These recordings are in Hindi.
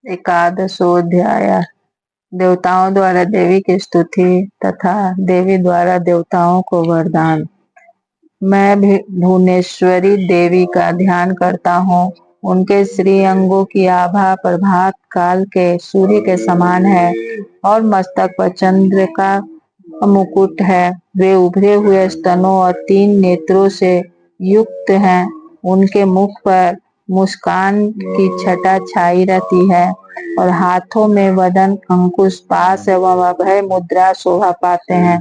एकादशोऽध्याय। देवताओं द्वारा देवी की स्तुति तथा देवी द्वारा देवताओं को वरदान। मैं भी भुवनेश्वरी देवी का ध्यान करता हूँ। उनके श्री अंगों की आभा प्रभात काल के सूर्य के समान है और मस्तक पर चंद्र का मुकुट है। वे उभरे हुए स्तनों और 3 नेत्रों से युक्त हैं। उनके मुख पर मुस्कान की छटा छाई रहती है और हाथों में वदन अंकुश पास एवं अभय मुद्रा शोभा पाते हैं।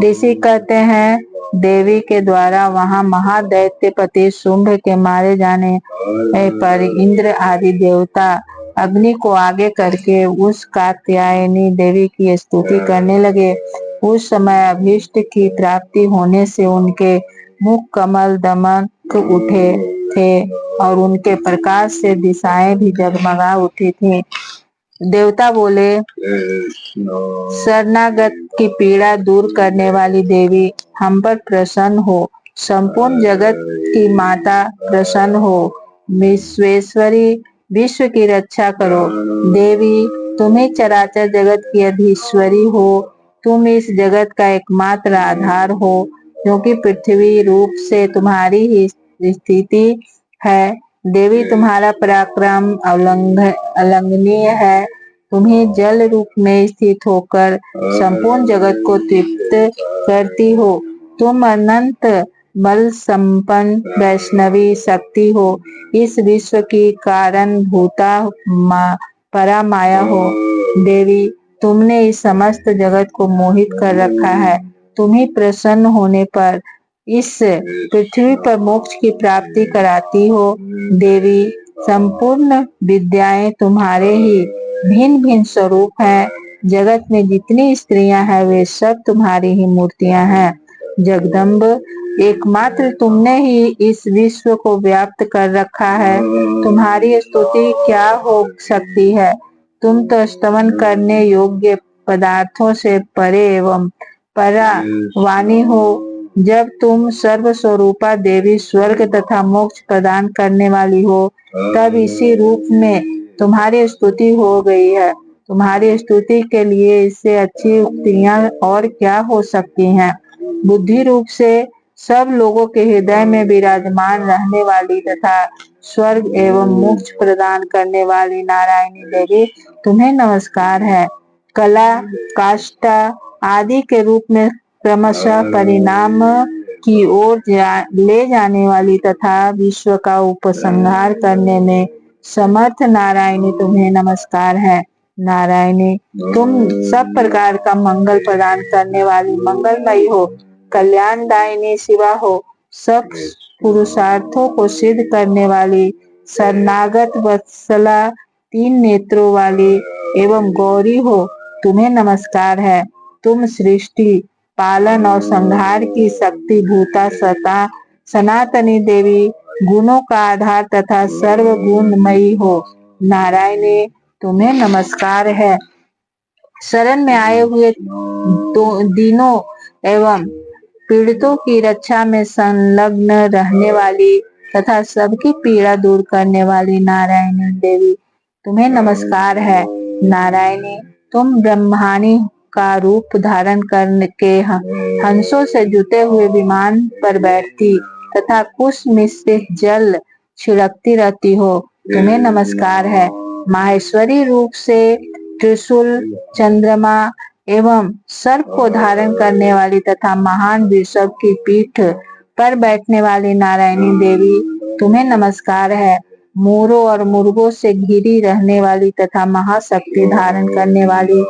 ऋषि कहते हैं, देवी के द्वारा वहां महादैत्यपति शुंभ के मारे जाने पर इंद्र आदि देवता अग्नि को आगे करके उस कात्यायनी देवी की स्तुति करने लगे। उस समय अभीष्ट की प्राप्ति होने से उनके मुख कमल दमक उठे थे और उनके प्रकाश से दिशाएं भी जगमगा उठी थी। देवता बोले, शरणागत की पीड़ा दूर करने वाली देवी, हम पर प्रसन्न हो। संपूर्ण जगत की माता प्रसन्न हो। विश्वेश्वरी, विश्व की रक्षा करो। देवी, तुम ही चराचर जगत की अधीश्वरी हो। तुम इस जगत का एकमात्र आधार हो, क्योंकि पृथ्वी रूप से तुम्हारी ही स्थिति है। देवी, तुम्हारा पराक्रम अलंघनीय है। तुम्हें जल रूप में स्थित होकर संपूर्ण जगत को तृप्त करती हो। तुम अनंत बल संपन्न वैष्णवी शक्ति हो। इस विश्व की कारण भूता परा माया हो। देवी, तुमने इस समस्त जगत को मोहित कर रखा है। तुम्हें प्रसन्न होने पर इस पृथ्वी पर मोक्ष की प्राप्ति कराती हो। देवी, संपूर्ण विद्याएं तुम्हारे ही भिन्न भिन्न स्वरूप हैं। जगत में जितनी स्त्रियां हैं वे सब तुम्हारी ही मूर्तियां हैं। जगदम्ब, एकमात्र तुमने ही इस विश्व को व्याप्त कर रखा है। तुम्हारी स्तुति क्या हो सकती है। तुम तो स्तवन करने योग्य पदार्थों से परे एवं परा वाणी हो। जब तुम सर्वस्वरूपा देवी स्वर्ग तथा मोक्ष प्रदान करने वाली हो, तब इसी रूप में तुम्हारी स्तुति हो गई है। तुम्हारी स्तुति के लिए इससे अच्छी उक्तियां और क्या हो सकती हैं। बुद्धि रूप से सब लोगों के हृदय में विराजमान रहने वाली तथा स्वर्ग एवं मोक्ष प्रदान करने वाली नारायणी देवी, तुम्हें नमस्कार है। कला, काष्ठा आदि के रूप में क्रमशः परिणाम की ओर ले जाने वाली तथा विश्व का उपसंहार करने में समर्थ नारायणी, तुम्हें नमस्कार है। नारायणी, तुम सब प्रकार का मंगल प्रदान करने वाली मंगलमयी हो। कल्याणदायिनी शिवा हो। सब पुरुषार्थों को सिद्ध करने वाली शरणागत वत्सला 3 नेत्रों वाली एवं गौरी हो। तुम्हें नमस्कार है। तुम सृष्टि, पालन और संहार की शक्ति भूता सता सनातनी देवी, गुणों का आधार तथा सर्व गुणमयी हो। नारायणी, तुम्हें नमस्कार है। शरण में आए हुए दीनों एवं पीड़ितों की रक्षा में संलग्न रहने वाली तथा सबकी पीड़ा दूर करने वाली नारायणी देवी, तुम्हें नमस्कार है। नारायणी, तुम ब्रह्माणी का रूप धारण करके हंसों से जुटे हुए विमान पर बैठती तथा कुश मिश्रित जल छिड़कती रहती हो। तुम्हें नमस्कार है। माहेश्वरी रूप से त्रिशूल, चंद्रमा एवं सर्प को धारण करने वाली तथा महान वृषभ की पीठ पर बैठने वाली नारायणी देवी, तुम्हें नमस्कार है। मोरों और मुर्गों से घिरी रहने वाली तथा महाशक्ति धारण करने वाली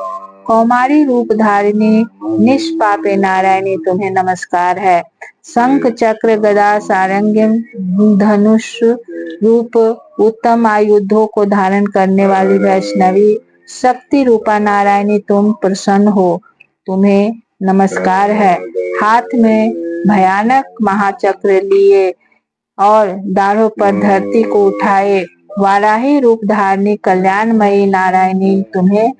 कौमारी रूप धारिणी निष्पापे नारायणी, तुम्हें नमस्कार है। शंख, चक्र, गदा, सारंगी, धनुष रूप उत्तम आयुधों को धारण करने वाली वैष्णवी शक्ति रूपा नारायणी, तुम प्रसन्न हो। तुम्हें नमस्कार है। हाथ में भयानक महाचक्र लिए और दाढ़ों पर धरती को उठाए वाराही रूप धारणी कल्याणमयी नारायणी, तुम्हें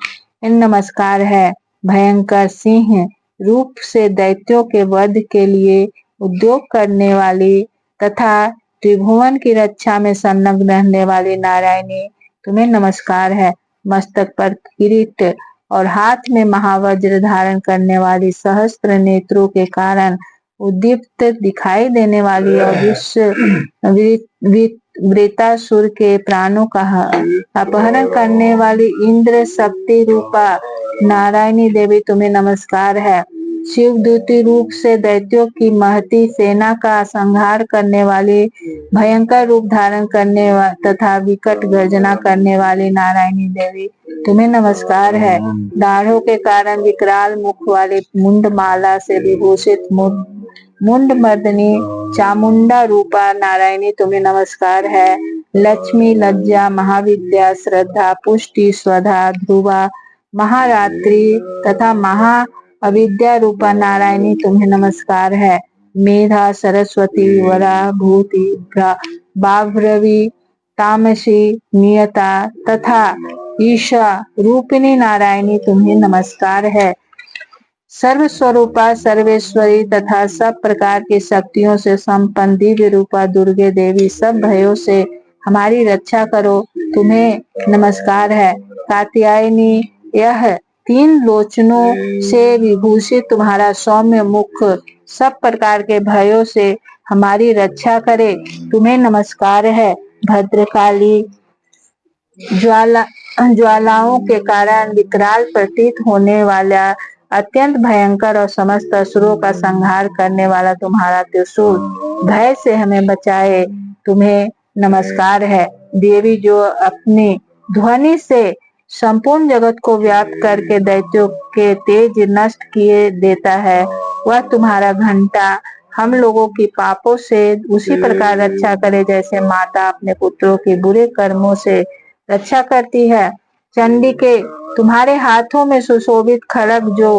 नमस्कार है। भयंकर सिंह रूप से दैत्यों के वध के लिए उद्योग करने वाली तथा त्रिभुवन की रक्षा में संलग्न रहने वाली नारायणी, तुम्हें नमस्कार है। मस्तक पर किरीट और हाथ में महावज्र धारण करने वाली सहस्त्र नेत्रों के कारण उद्दीप्त दिखाई देने वाली और वृतासुर के प्राणों का अपहरण करने वाली इंद्र शक्ति रूपा नारायणी देवी तुम्हें नमस्कार है। शिवदूती रूप से दैत्यों की महती सेना का संहार करने वाली, भयंकर रूप धारण करने तथा विकट गर्जना करने वाली नारायणी देवी तुम्हें नमस्कार है। दाढ़ों के कारण विकराल मुख वाले मुंडमाला से विभूषित मुंड मर्दनी चामुंडा रूपा नारायणी तुम्हें नमस्कार है। लक्ष्मी, लज्जा, महाविद्या, श्रद्धा, पुष्टि, स्वधा, ध्रुवा, महारात्रि तथा महा अविद्या रूपा नारायणी तुम्हें नमस्कार है। मेधा, सरस्वती, वरा, भूति, बाभ्रवी, तामसी, नियता तथा ईशा रूपिणी नारायणी तुम्हें नमस्कार है। सर्वस्वरूपा, सर्वेश्वरी तथा सब प्रकार की शक्तियों से संपन्न दिव्य रूपा दुर्गे देवी सब भयों से हमारी रक्षा करो, तुम्हें नमस्कार है। कात्यायनी, यह 3 लोचनों से विभूषित तुम्हारा सौम्य मुख सब प्रकार के भयों से हमारी रक्षा करे, तुम्हें नमस्कार है। भद्रकाली, ज्वालाओं के कारण विकराल प्रतीत होने वाला अत्यंत भयंकर और समस्त असुरों का संहार करने वाला तुम्हारा त्रिशूल भय से हमें बचाए, तुम्हें नमस्कार है। देवी, जो अपनी ध्वनि से संपूर्ण जगत को व्याप्त करके दैत्यों के तेज नष्ट किए देता है, वह तुम्हारा घंटा हम लोगों की पापों से उसी प्रकार रक्षा करे जैसे माता अपने पुत्रों के बुरे कर्मों से रक्षा करती है। चंडिके, तुम्हारे हाथों में सुशोभित खड्ग जो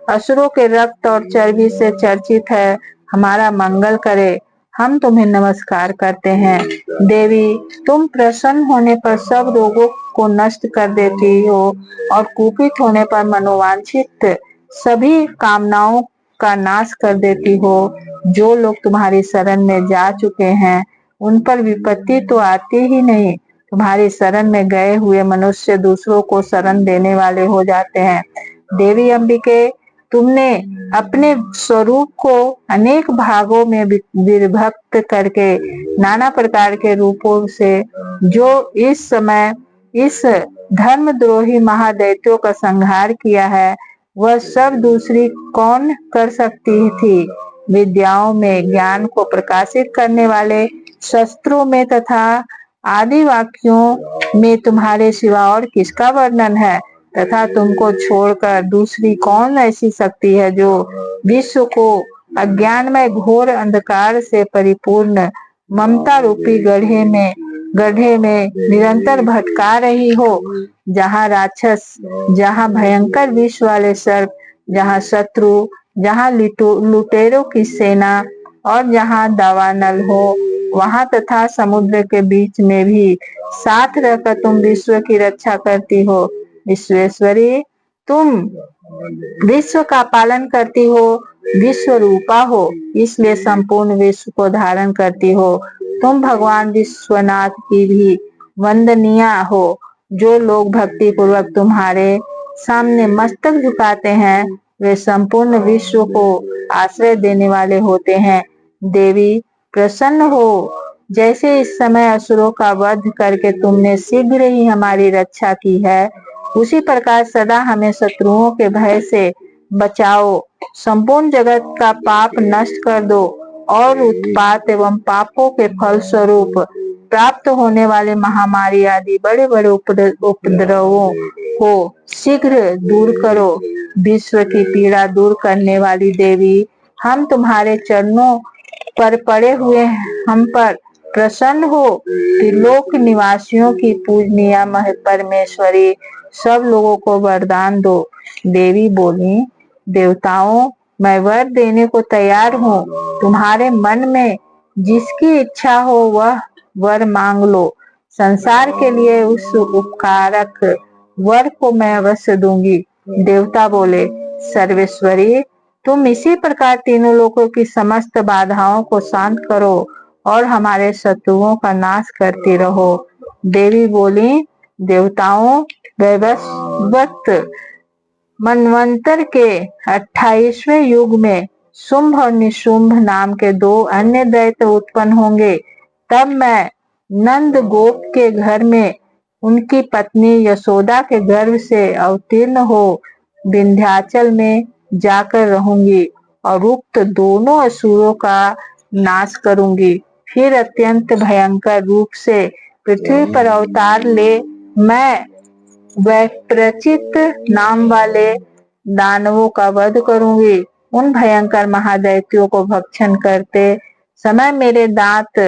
असुरों के रक्त और चर्बी से चर्चित है, हमारा मंगल करे, हम तुम्हें नमस्कार करते हैं। देवी, तुम प्रसन्न होने पर सब रोगों को नष्ट कर देती हो और कुपित होने पर मनोवांछित सभी कामनाओं का नाश कर देती हो। जो लोग तुम्हारी शरण में जा चुके हैं उन पर विपत्ति तो आती ही नहीं, तुम्हारी शरण में गए हुए मनुष्य दूसरों को शरण देने वाले हो जाते हैं। देवी अंबिके, तुमने अपने स्वरूप को अनेक भागों में विभक्त करके नाना प्रकार के रूपों से जो इस समय इस धर्मद्रोही महादैत्यों का संहार किया है, वह सब दूसरी कौन कर सकती थी। विद्याओं में ज्ञान को प्रकाशित करने वाले, शस्त्रों में तथा आदि वाक्यों में तुम्हारे सिवा और किसका वर्णन है, तथा तुमको छोड़कर दूसरी कौन ऐसी शक्ति है जो विश्व को अज्ञानमय घोर अंधकार से परिपूर्ण ममता रूपी गड्ढे में निरंतर भटका रही हो, जहाँ राक्षस, जहाँ भयंकर विष वाले सर्प, जहाँ शत्रु, जहाँ लुटेरों की सेना और जहाँ दावानल हो, वहाँ तथा समुद्र के बीच में भी साथ रहकर तुम विश्व की रक्षा करती हो। विश्वेश्वरी, तुम विश्व का पालन करती हो, विश्व रूपा हो, इसलिए संपूर्ण विश्व को धारण करती हो। तुम भगवान विश्वनाथ की भी वंदनीय हो। जो लोग भक्ति पूर्वक तुम्हारे सामने मस्तक झुकाते हैं, वे संपूर्ण विश्व को आश्रय देने वाले होते हैं। देवी, प्रसन्न हो। जैसे इस समय असुरों का वध करके तुमने शीघ्र ही हमारी रक्षा की है, उसी प्रकार सदा हमें शत्रुओं के भय से बचाओ। संपूर्ण जगत का पाप नष्ट कर दो और उत्पात एवं पापों के फल स्वरूप प्राप्त होने वाले महामारी आदि बड़े बड़े उपद्रवों को शीघ्र दूर करो। विश्व की पीड़ा दूर करने वाली देवी, हम तुम्हारे चरणों पर पड़े हुए हम पर प्रसन्न हो कि लोक निवासियों की पूजनीय परमेश्वरी सब लोगों को वरदान दो। देवी बोली, देवताओं, मैं वर देने को तैयार हूँ। तुम्हारे मन में जिसकी इच्छा हो वह वर मांग लो। संसार के लिए उस उपकारक वर को मैं अवश्य दूंगी। देवता बोले, सर्वेश्वरी, तुम इसी प्रकार तीनों लोकों की समस्त बाधाओं को शांत करो और हमारे शत्रुओं का नाश करती रहो। देवी बोली, देवताओं वैवस्वत मनवंतर के 28वें युग में शुंभ और निशुंभ नाम के 2 अन्य दैत्य उत्पन्न होंगे। तब मैं नंद गोप के घर में उनकी पत्नी यशोदा के गर्भ से अवतीर्ण हो विंध्याचल में जाकर रहूंगी और उक्त दोनों असुरों का नाश करूंगी। फिर अत्यंत भयंकर रूप से पृथ्वी पर अवतार ले मैं वैप्रचित नाम वाले दानवों का वध करूंगी। उन भयंकर महादैत्यों को भक्षण करते समय मेरे दांत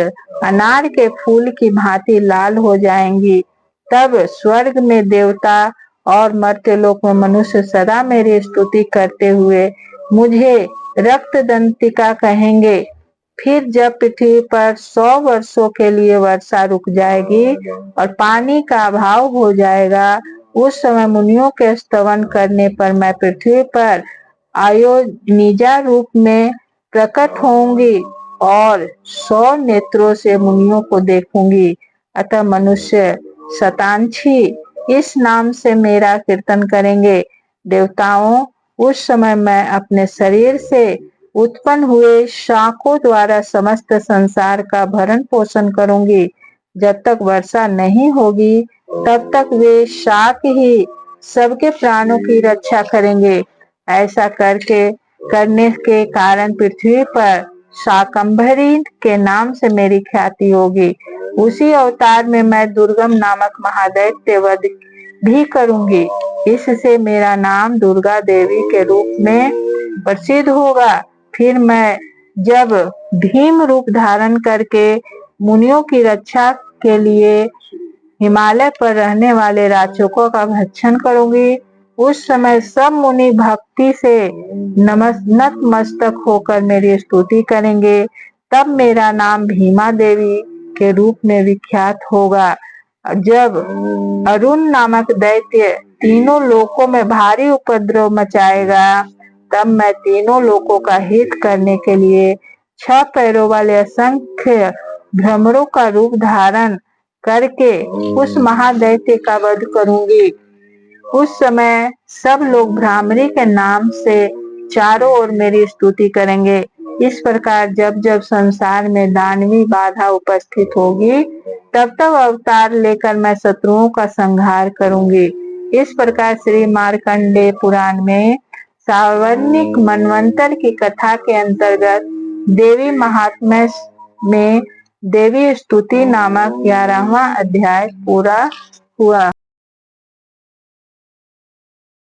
अनार के फूल की भांति लाल हो जाएंगी। तब स्वर्ग में देवता और मर्त्यलोक में मनुष्य सदा मेरी स्तुति करते हुए मुझे रक्तदंतिका कहेंगे। फिर जब पृथ्वी पर 100 वर्षों के लिए वर्षा रुक जाएगी और पानी का अभाव हो जाएगा, उस समय मुनियों के स्तवन करने पर मैं पृथ्वी पर आयोनिजा रूप में प्रकट होंगी और 100 नेत्रों से मुनियों को देखूंगी। अतः मनुष्य शतांशी इस नाम से मेरा कीर्तन करेंगे। देवताओं, उस समय मैं अपने शरीर से उत्पन्न हुए शाकों द्वारा समस्त संसार का भरण पोषण करूंगी। जब तक वर्षा नहीं होगी तब तक वे शाक ही सबके प्राणों की रक्षा करेंगे। ऐसा करने के कारण पृथ्वी पर शाकंभरी के नाम से मेरी ख्याति होगी। उसी अवतार में मैं दुर्गम नामक महादैत्य वध भी करूंगी। इससे मेरा नाम दुर्गा देवी के रूप में प्रसिद्ध होगा। फिर मैं जब भीम रूप धारण करके मुनियों की रक्षा के लिए हिमालय पर रहने वाले राक्षसों का भक्षण करूंगी, उस समय सब मुनि भक्ति से नतमस्तक होकर मेरी स्तुति करेंगे। तब मेरा नाम भीमा देवी के रूप में विख्यात होगा। जब अरुण नामक दैत्य तीनों लोकों में भारी उपद्रव मचाएगा, तब मैं तीनों लोकों का हित करने के लिए 6 पैरों वाले असंख्य भ्रमरों का रूप धारण करके उस महादैत्य का वध करूंगी। उस समय सब लोग भ्रामरी के नाम से चारों ओर मेरी स्तुति करेंगे। इस प्रकार जब जब संसार में दानवी बाधा उपस्थित होगी, तब तब अवतार लेकर मैं शत्रुओं का संहार करूंगी। इस प्रकार श्री मार्कंडेय पुराण में सावर्णिक मनवंतर की कथा के अंतर्गत देवी महात्म्य में देवी स्तुति नामक 11वां अध्याय पूरा हुआ।